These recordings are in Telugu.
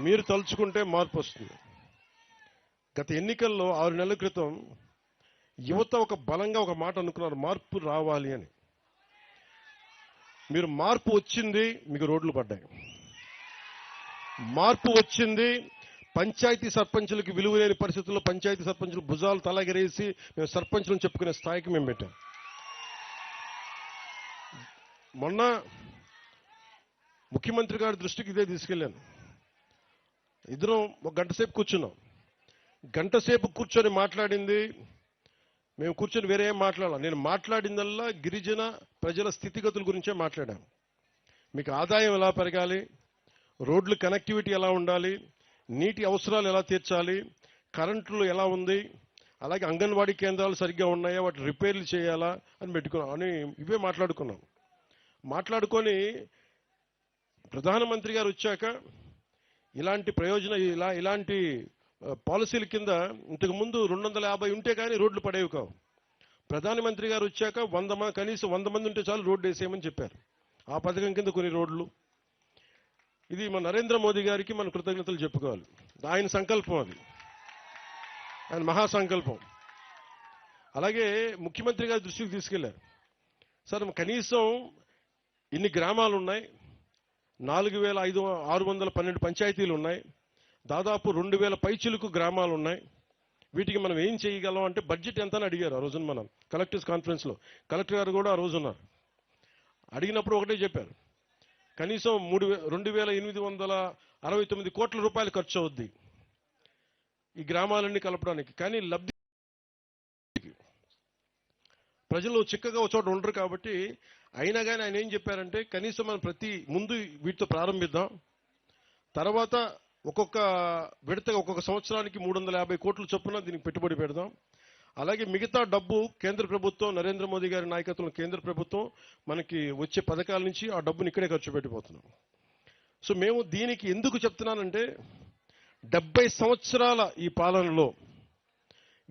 మీరు తలుచుకుంటే మార్పు వస్తుంది. గత ఎన్నికల్లో 6 నెలల క్రితం యువత ఒక బలంగా ఒక మాట అనుకున్నారు, మార్పు రావాలి అని. మీరు మార్పు వచ్చింది, మీకు రోడ్లు పడ్డాయి. మార్పు వచ్చింది, పంచాయతీ సర్పంచులకి విలువ లేని పరిస్థితుల్లో పంచాయతీ సర్పంచులు భుజాలు తలగరేసి మేము సర్పంచులను చెప్పుకునే స్థాయికి మేము పెట్టాం. మొన్న ముఖ్యమంత్రి గారి దృష్టికి ఇదే తీసుకెళ్లాను. ఇద్దరం ఒక గంట సేపు కూర్చున్నాం. గంట సేపు కూర్చొని మాట్లాడింది, మేము కూర్చొని వేరే ఏం మాట్లాడాలి. నేను మాట్లాడిందల్లా గిరిజన ప్రజల స్థితిగతుల గురించే మాట్లాడాను. మీకు ఆదాయం ఎలా పెరగాలి, రోడ్లు కనెక్టివిటీ ఎలా ఉండాలి, నీటి అవసరాలు ఎలా తీర్చాలి, కరెంట్లు ఎలా ఉంది, అలాగే అంగన్వాడీ కేంద్రాలు సరిగ్గా ఉన్నాయా, వాటి రిపేర్లు చేయాలా అని పెట్టుకున్నాం అని ఇవే మాట్లాడుకున్నాం. మాట్లాడుకొని ప్రధానమంత్రి గారు వచ్చాక ఇలాంటి ఇలాంటి పాలసీల కింద ఇంతకుముందు 250 ఉంటే కానీ రోడ్లు పడేవి కావు. ప్రధానమంత్రి గారు వచ్చాక కనీసం 100 మంది ఉంటే చాలు రోడ్డు వేసేయమని చెప్పారు. ఆ పథకం కింద కొన్ని రోడ్లు. ఇది మన నరేంద్ర మోదీ గారికి మన కృతజ్ఞతలు చెప్పుకోవాలి. ఆయన సంకల్పం, అది ఆయన మహాసంకల్పం. అలాగే ముఖ్యమంత్రి గారి దృష్టికి తీసుకెళ్లారు. సార్ కనీసం ఇన్ని గ్రామాలు ఉన్నాయి, 4612 పంచాయతీలు ఉన్నాయి, దాదాపు 2000 పైచిలుకు గ్రామాలు ఉన్నాయి. వీటికి మనం ఏం చేయగలం అంటే బడ్జెట్ ఎంత అని అడిగారు. ఆ రోజున మనం కలెక్టర్స్ కాన్ఫరెన్స్లో కలెక్టర్ గారు కూడా ఆ రోజు ఉన్నారు. అడిగినప్పుడు ఒకటే చెప్పారు, కనీసం 2869 కోట్ల రూపాయలు ఖర్చు అవుద్ది ఈ గ్రామాలన్నీ కలపడానికి. కానీ లబ్ధి ప్రజలు చిక్కగా ఒక చోట ఉండరు కాబట్టి. అయినా కానీ ఆయన ఏం చెప్పారంటే కనీసం మనం ముందు వీటితో ప్రారంభిద్దాం, తర్వాత ఒక్కొక్క విడతగా ఒక్కొక్క సంవత్సరానికి 350 కోట్ల చొప్పున దీనికి పెట్టుబడి పెడదాం. అలాగే మిగతా డబ్బు కేంద్ర ప్రభుత్వం, నరేంద్ర మోదీ గారి నాయకత్వంలో కేంద్ర ప్రభుత్వం మనకి వచ్చే పథకాల నుంచి ఆ డబ్బుని ఇక్కడే ఖర్చు పెట్టిపోతున్నాం. సో మేము దీనికి ఎందుకు చెప్తున్నానంటే 70 సంవత్సరాల ఈ పాలనలో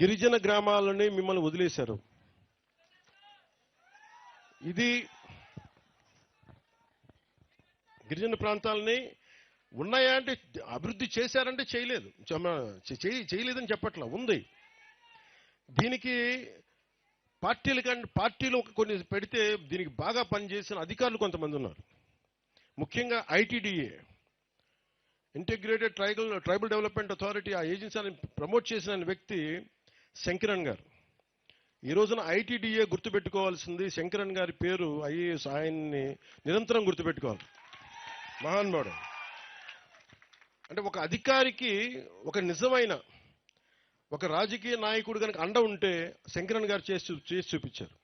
గిరిజన గ్రామాలని మిమ్మల్ని వదిలేశారు. ఇది గిరిజన ప్రాంతాలని ఉన్నాయా అంటే అభివృద్ధి చేశారంటే చేయలేదని చెప్పట్లా, ఉంది. దీనికి పార్టీలు కొన్ని పెడితే దీనికి బాగా పనిచేసిన అధికారులు కొంతమంది ఉన్నారు. ముఖ్యంగా ITDA, integrated tribal development authority, ఆ ఏజెన్సీని ప్రమోట్ చేసిన వ్యక్తి శంకరన్ గారు. ఈ రోజున ఐటీడీఏ గుర్తుపెట్టుకోవాల్సింది శంకరన్ గారి పేరు, ఐఏఎస్, ఆయన్ని నిరంతరం గుర్తుపెట్టుకోవాలి. మహానుభావుడు. అంటే ఒక అధికారికి ఒక నిజమైన ఒక రాజకీయ నాయకుడు కనుక అండ ఉంటే శంకరన్ గారు చేసి చూపించారు.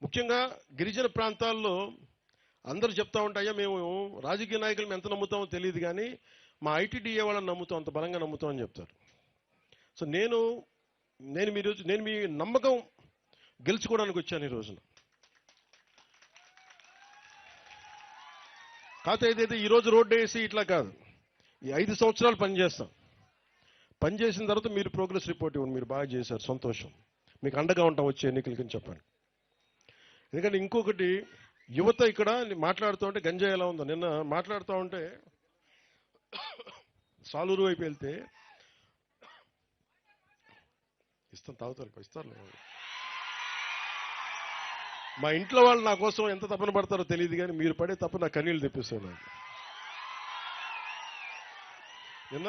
ముఖ్యంగా గిరిజన ప్రాంతాల్లో అందరూ చెప్తా ఉంటాయా, మేము రాజకీయ నాయకులు ఎంత నమ్ముతామో తెలియదు కానీ మా ఐటీడీఏ వాళ్ళని నమ్ముతాం, అంత బలంగా నమ్ముతాం అని చెప్తారు. సో నేను మీ నమ్మకం గెలుచుకోవడానికి వచ్చాను ఈ రోజున. కాకపోతే ఏదైతే ఈరోజు రోడ్డు వేసి ఇట్లా కాదు, ఈ 5 సంవత్సరాలు పనిచేస్తాం. పనిచేసిన తర్వాత మీరు ప్రోగ్రెస్ రిపోర్ట్ ఇవ్వండి, మీరు బాగా చేశారు, సంతోషం, మీకు అండగా ఉంటాం వచ్చే ఎన్నికలకి అని చెప్పండి. ఎందుకంటే ఇంకొకటి, యువత ఇక్కడ మాట్లాడుతూ ఉంటే గంజాయి ఎలా ఉందో, నిన్న మాట్లాడుతూ ఉంటే సాలూరు వైపు వెళ్తే ఇస్తారు. మా ఇంట్లో వాళ్ళు నా కోసం ఎంత తపన పడతారో తెలియదు కానీ మీరు పడే తప్ప నా కన్నీళ్ళు తెప్పిస్తారు. నాకు నిన్న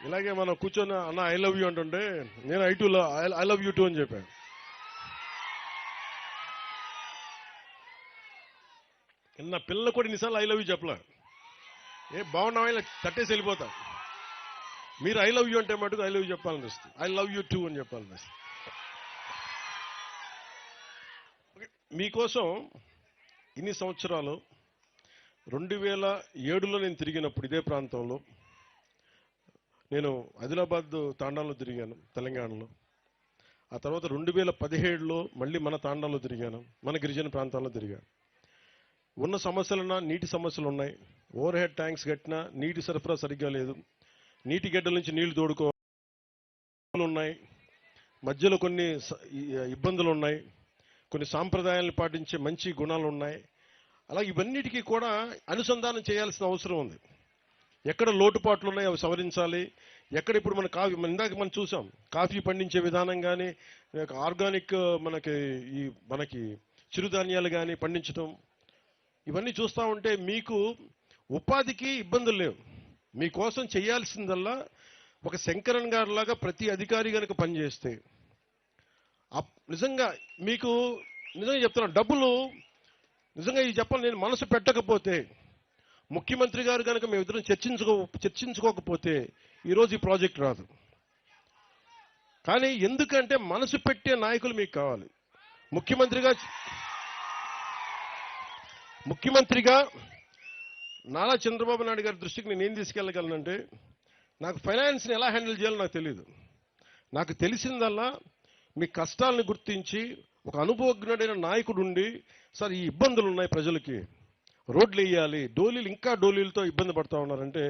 ఇలాగే మనం కూర్చొని అన్న ఐ లవ్ యూ అంటుంటే నేను ఐ లవ్ యూ టూ అని చెప్పాను. నిన్న పిల్లలు కూడా ఇన్నిసార్లు ఐ లవ్ యూ చెప్పలే, బాగున్నావా ఇలా తట్టేసి వెళ్ళిపోతా. మీరు ఐ లవ్ యూ అంటే మటుకు ఐ లవ్ యూ చెప్పాలనిపిస్తుంది, ఐ లవ్ యూ టూ అని చెప్పాలనిపిస్తుంది. మీకోసం ఇన్ని సంవత్సరాలు 2007లో నేను తిరిగినప్పుడు ఇదే ప్రాంతంలో నేను ఆదిలాబాద్ తాండాలో తిరిగాను తెలంగాణలో. ఆ తర్వాత 2017లో మళ్ళీ మన తాండాలో తిరిగాను, మన గిరిజన ప్రాంతాల్లో తిరిగాను. ఉన్న సమస్యలున్నా నీటి సమస్యలు ఉన్నాయి, ఓవర్ హెడ్ ట్యాంక్స్ కట్టినా నీటి సరఫరా సరిగ్గా లేదు, నీటి గడ్డల నుంచి నీళ్లు తోడుకోవాలి ఉన్నాయి, మధ్యలో కొన్ని ఇబ్బందులు ఉన్నాయి, కొన్ని సాంప్రదాయాలను పాటించే మంచి గుణాలు ఉన్నాయి. అలాగే ఇవన్నిటికీ కూడా అనుసంధానం చేయాల్సిన అవసరం ఉంది. ఎక్కడ లోటుపాట్లు ఉన్నాయో అవి సవరించాలి. ఎక్కడ ఇప్పుడు మన కాఫీ ఇందాక మనం చూసాం, కాఫీ పండించే విధానం కానీ, ఆర్గానిక్ మనకి చిరుధాన్యాలు కానీ పండించడం, ఇవన్నీ చూస్తూ ఉంటే మీకు ఉపాధికి ఇబ్బందులు లేవు. మీకోసం చేయాల్సిందల్లా ఒక శంకరన్ గారి లాగా ప్రతి అధికారి కనుక పనిచేస్తే నిజంగా మీకు నిజంగా చెప్తున్నాను, డబ్బులు నిజంగా ఈ చెప్పాలి, నేను మనసు పెట్టకపోతే, ముఖ్యమంత్రి గారు కనుక మేమిద్దరం చర్చించుకోకపోతే ఈరోజు ఈ ప్రాజెక్ట్ రాదు. కానీ ఎందుకంటే మనసు పెట్టే నాయకులు మీకు కావాలి. ముఖ్యమంత్రిగా నారా చంద్రబాబు నాయుడు గారి దృష్టికి నేను ఏం తీసుకెళ్ళగలనంటే, నాకు ఫైనాన్స్ని ఎలా హ్యాండిల్ చేయాలో నాకు తెలియదు. నాకు తెలిసిందల్లా మీ కష్టాలను గుర్తించి ఒక అనుభవజ్ఞుడైన నాయకుడు ఉండి, సార్ ఈ ఇబ్బందులు ఉన్నాయి ప్రజలకి, రోడ్లు వేయాలి, ఇంకా డోలీలతో ఇబ్బంది పడతా ఉన్నారంటే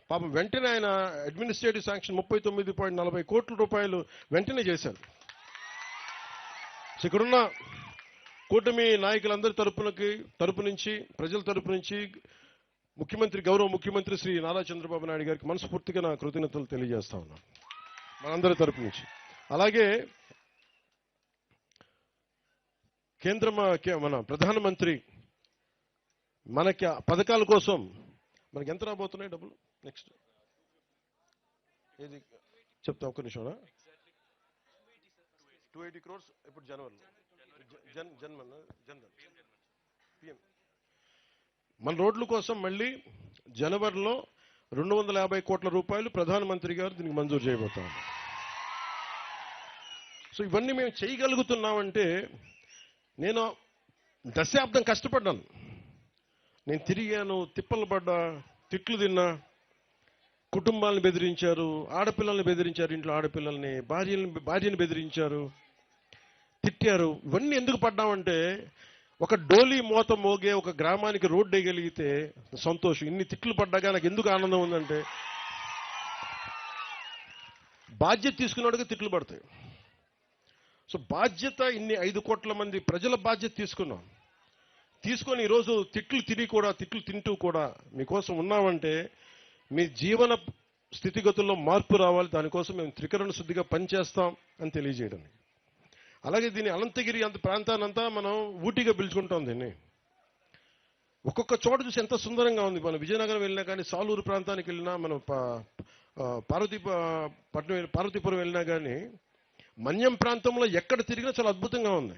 పాపం వెంటనే ఆయన అడ్మినిస్ట్రేటివ్ శాంక్షన్ 39.40 కోట్ల రూపాయలు వెంటనే చేశారు. ఇక్కడున్న కూటమి నాయకులందరి తరపు నుంచి ప్రజల తరపు నుంచి గౌరవ ముఖ్యమంత్రి శ్రీ నారా చంద్రబాబు నాయుడు గారికి మనస్ఫూర్తిగా నా కృతజ్ఞతలు తెలియజేస్తా ఉన్నాను మనందరి తరపు నుంచి. అలాగే మన ప్రధానమంత్రి మనకి పథకాల కోసం మనకి ఎంత రాబోతున్నాయి డబ్బులు? నెక్స్ట్ ఏది చెప్తా, ఒక్క నిమిషం. 280 crores ఇప్పుడు జనవరిలో పిఎం మన రోడ్ల కోసం మళ్ళీ జనవరిలో 250 కోట్ల రూపాయలు ప్రధానమంత్రి గారు దీనికి మంజూరు చేయబోతా ఉన్నారు. సో ఇవన్నీ మేము చేయగలుగుతున్నామంటే, నేను దశాబ్దం కష్టపడ్డాను. నేను తిరిగాను, తిప్పలు పడ్డా, తిట్లు తిన్నా, కుటుంబాలను బెదిరించారు, ఆడపిల్లల్ని బెదిరించారు, ఇంట్లో ఆడపిల్లల్ని, భార్యని బెదిరించారు, తిట్టారు. ఇవన్నీ ఎందుకు పడ్డామంటే, ఒక డోలీ మోత మోగే ఒక గ్రామానికి రోడ్డు వేయగలిగితే సంతోషం. ఇన్ని తిట్లు పడ్డాగా నాకు ఎందుకు ఆనందం ఉందంటే, బాధ్యత తీసుకున్నాడుగా తిట్లు పడతాయి. సో బాధ్యత, ఇన్ని 5 కోట్ల మంది ప్రజల బాధ్యత తీసుకొని ఈరోజు తిట్లు తింటూ కూడా మీకోసం ఉన్నామంటే, మీ జీవన స్థితిగతుల్లో మార్పు రావాలి. దానికోసం మేము త్రికరణ శుద్ధిగా పనిచేస్తాం అని తెలియజేయడం. అలాగే దీన్ని అనంతగిరి ప్రాంతానంతా మనం ఊటీగా పిలుచుకుంటాం. దీన్ని ఒక్కొక్క చోట చూసి ఎంత సుందరంగా ఉంది. మనం విజయనగరం వెళ్ళినా కానీ, సాలూరు ప్రాంతానికి వెళ్ళినా, మనం పార్వతీపురం వెళ్ళినా కానీ, మన్యం ప్రాంతంలో ఎక్కడ తిరిగినా చాలా అద్భుతంగా ఉంది.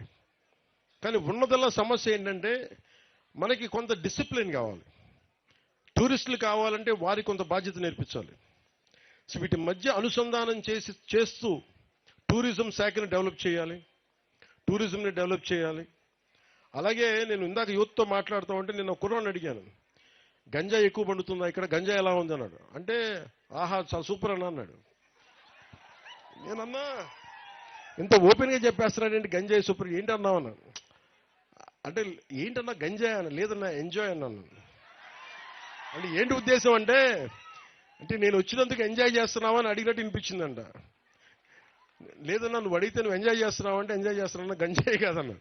కానీ ఉన్నదల్లా సమస్య ఏంటంటే, మనకి కొంత డిసిప్లిన్ కావాలి. టూరిస్టులు కావాలంటే వారికి కొంత బాధ్యత నేర్పించాలి. సో వీటి మధ్య అనుసంధానం చేస్తూ టూరిజం శాఖని డెవలప్ చేయాలి. అలాగే నేను ఇందాక యూత్తో మాట్లాడుతూ ఉంటే, నేను కుర్రాన్ని అడిగాను, గంజాయి ఎక్కువ పండుతుందా ఇక్కడ, గంజాయి ఎలా ఉంది అన్నాడు. అంటే ఆహా చాలా సూపర్ అన్నాడు. నేనన్నా ఇంత ఓపెన్గా చెప్పేస్తున్నాడేంటి, గంజాయి సూపర్ ఏంటన్నావు అన్నాను. అంటే ఏంటన్నా గంజాయి అన్న, లేదన్నా ఎంజాయ్ అన్నాను. అంటే ఏంటి ఉద్దేశం అంటే నేను వచ్చినందుకు ఎంజాయ్ చేస్తున్నావా అని అడిగినట్టు వినిపించిందంట. లేదన్నా నువ్వు అడిగితే నువ్వు ఎంజాయ్ చేస్తున్నావు అంటే ఎంజాయ్ చేస్తున్నా, గంజాయి కాదన్నా.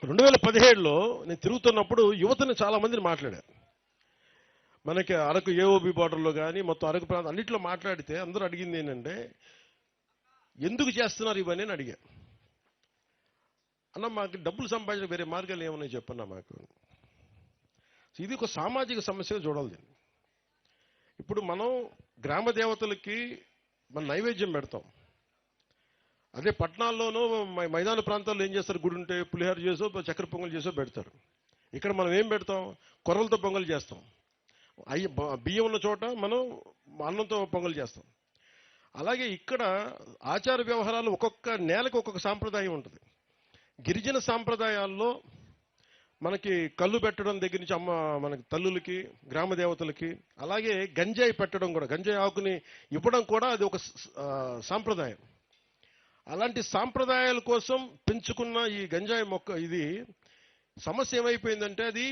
2017లో నేను తిరుగుతున్నప్పుడు యువతని చాలా మందిని మాట్లాడారు. మనకి అరకు ఏఓబి బార్డర్లో కానీ మొత్తం అరకు ప్రాంతం అన్నింటిలో మాట్లాడితే అందరూ అడిగింది ఏంటంటే, ఎందుకు చేస్తున్నారు ఇవన్నీ అని అడిగా. అన్న మాకు డబ్బులు సంపాదించిన వేరే మార్గాలు ఏమన్నాయి చెప్పన్నా మాకు. ఇది ఒక సామాజిక సమస్యగా చూడాలి. ఇప్పుడు మనం గ్రామ దేవతలకి మన నైవేద్యం పెడతాం. అదే పట్టణాల్లోనూ మైదాన ప్రాంతాల్లో ఏం చేస్తారు, గుడి ఉంటే పులిహోర చేసో చక్కెర పొంగల్ చేసో పెడతారు. ఇక్కడ మనం ఏం పెడతాం, కొర్రలతో పొంగల్ చేస్తాం. బియ్యం ఉన్న చోట మనం అన్నంతో పొంగల్ చేస్తాం. అలాగే ఇక్కడ ఆచార వ్యవహారాలు ఒక్కొక్క నేలకు ఒక్కొక్క సాంప్రదాయం ఉంటుంది. గిరిజన సాంప్రదాయాల్లో మనకి కళ్ళు పెట్టడం దగ్గర నుంచి మనకి తల్లులకి, గ్రామ దేవతలకి, అలాగే గంజాయి పెట్టడం కూడా, గంజాయి ఆకుని ఇవ్వడం కూడా అది ఒక సాంప్రదాయం. అలాంటి సాంప్రదాయాల కోసం పెంచుకున్న ఈ గంజాయి మొక్క, ఇది సమస్య ఏమైపోయిందంటే, అది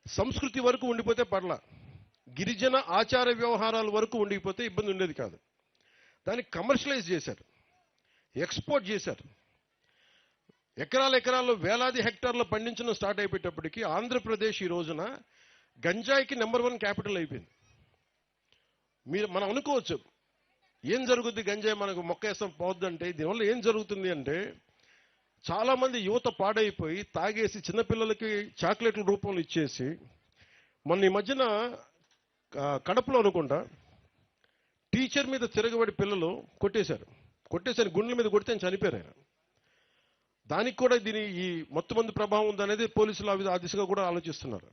సంస్కృతి వరకు ఉండిపోతే పర్లా, గిరిజన ఆచార వ్యవహారాల వరకు ఉండిపోతే ఇబ్బంది ఉండేది కాదు. దాన్ని కమర్షియలైజ్ చేశారు, ఎక్స్పోర్ట్ చేశారు. ఎకరాల్లో వేలాది హెక్టార్లు పండించడం స్టార్ట్ అయిపోయేటప్పటికి ఆంధ్రప్రదేశ్ ఈ రోజున గంజాయికి #1 క్యాపిటల్ అయిపోయింది. మనం అనుకోవచ్చు ఏం జరుగుద్ది, గంజాయి మనకు మొక్కేస్తాం పోద్దంటే దీనివల్ల ఏం జరుగుతుంది అంటే చాలా మంది యువత పాడైపోయి తాగేసి చిన్నపిల్లలకి చాక్లెట్ల రూపంలో ఇచ్చేసి, మొన్న ఈ మధ్యన కడపలో అనుకుంటా టీచర్ మీద తిరగబడి పిల్లలు కొట్టేశారు, గుండెల మీద కొడితే ఆయన చనిపోయారు. ఆయన దానికి కూడా ఈ మొత్తం మంది ప్రభావం ఉందనేది పోలీసులు ఆ దిశగా కూడా ఆలోచిస్తున్నారు.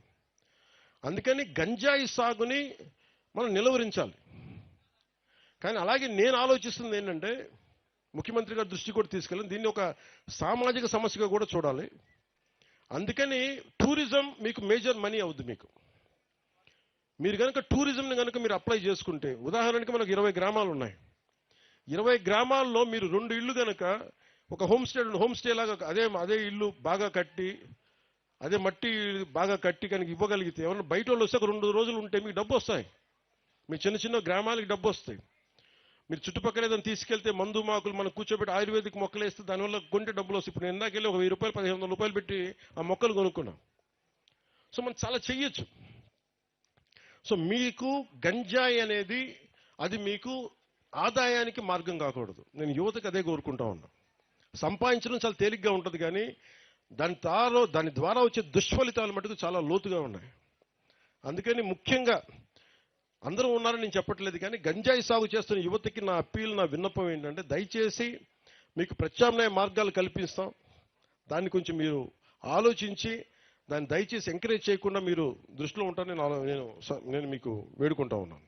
అందుకని గంజాయి సాగుని మనం నిలువరించాలి. కానీ అలాగే నేను ఆలోచిస్తుంది ఏంటంటే ముఖ్యమంత్రి గారి దృష్టి కూడా తీసుకెళ్ళి దీన్ని ఒక సామాజిక సమస్యగా కూడా చూడాలి. అందుకని టూరిజం మీకు మేజర్ మనీ అవుద్ది. మీరు కనుక టూరిజంని కనుక మీరు అప్లై చేసుకుంటే, ఉదాహరణకి మనకు 20 గ్రామాలు ఉన్నాయి. 20 గ్రామాల్లో మీరు 2 ఇళ్ళు కనుక ఒక హోమ్ స్టే లాగా అదే ఇల్లు బాగా కట్టి, అదే మట్టి బాగా కట్టి కనుక ఇవ్వగలిగితే, ఎవరైనా బయట వాళ్ళు వస్తే ఒక 2 రోజులు ఉంటే మీకు డబ్బు వస్తాయి. మీ చిన్న గ్రామాలకి డబ్బు వస్తాయి. మీరు చుట్టుపక్కల ఏదైనా తీసుకెళ్తే మందు మాకులు మనం కూర్చోబెట్టి ఆయుర్వేదిక్ మొక్కలు వేస్తే దానివల్ల కొంటే డబ్బులు వస్తాయి. ఇప్పుడు నేను ఇందాకెళ్ళి ఒక 1000 రూపాయలు 1500 రూపాయలు పెట్టి ఆ మొక్కలు కొనుక్కున్నాం. సో మనం చాలా చెయ్యొచ్చు. సో మీకు గంజాయి అనేది అది మీకు ఆదాయానికి మార్గం కాకూడదు. నేను యువతకు అదే కోరుకుంటా ఉన్నా. సంపాదించడం చాలా తేలిగ్గా ఉంటుంది, కానీ దాని ద్వారా వచ్చే దుష్ఫలితాలు మటుకు చాలా లోతుగా ఉన్నాయి. అందుకని ముఖ్యంగా అందరూ ఉన్నారని నేను చెప్పట్లేదు, కానీ గంజాయి సాగు చేస్తున్న యువతకి నా అప్పీల్, నా విన్నపం ఏంటంటే దయచేసి మీకు ప్రత్యామ్నాయ మార్గాలు కల్పిస్తాం. దాన్ని కొంచెం మీరు ఆలోచించి దాన్ని దయచేసి ఎంకరేజ్ చేయకుండా మీరు దృష్టిలో ఉంటారని నేను మీకు వేడుకుంటా ఉన్నాను.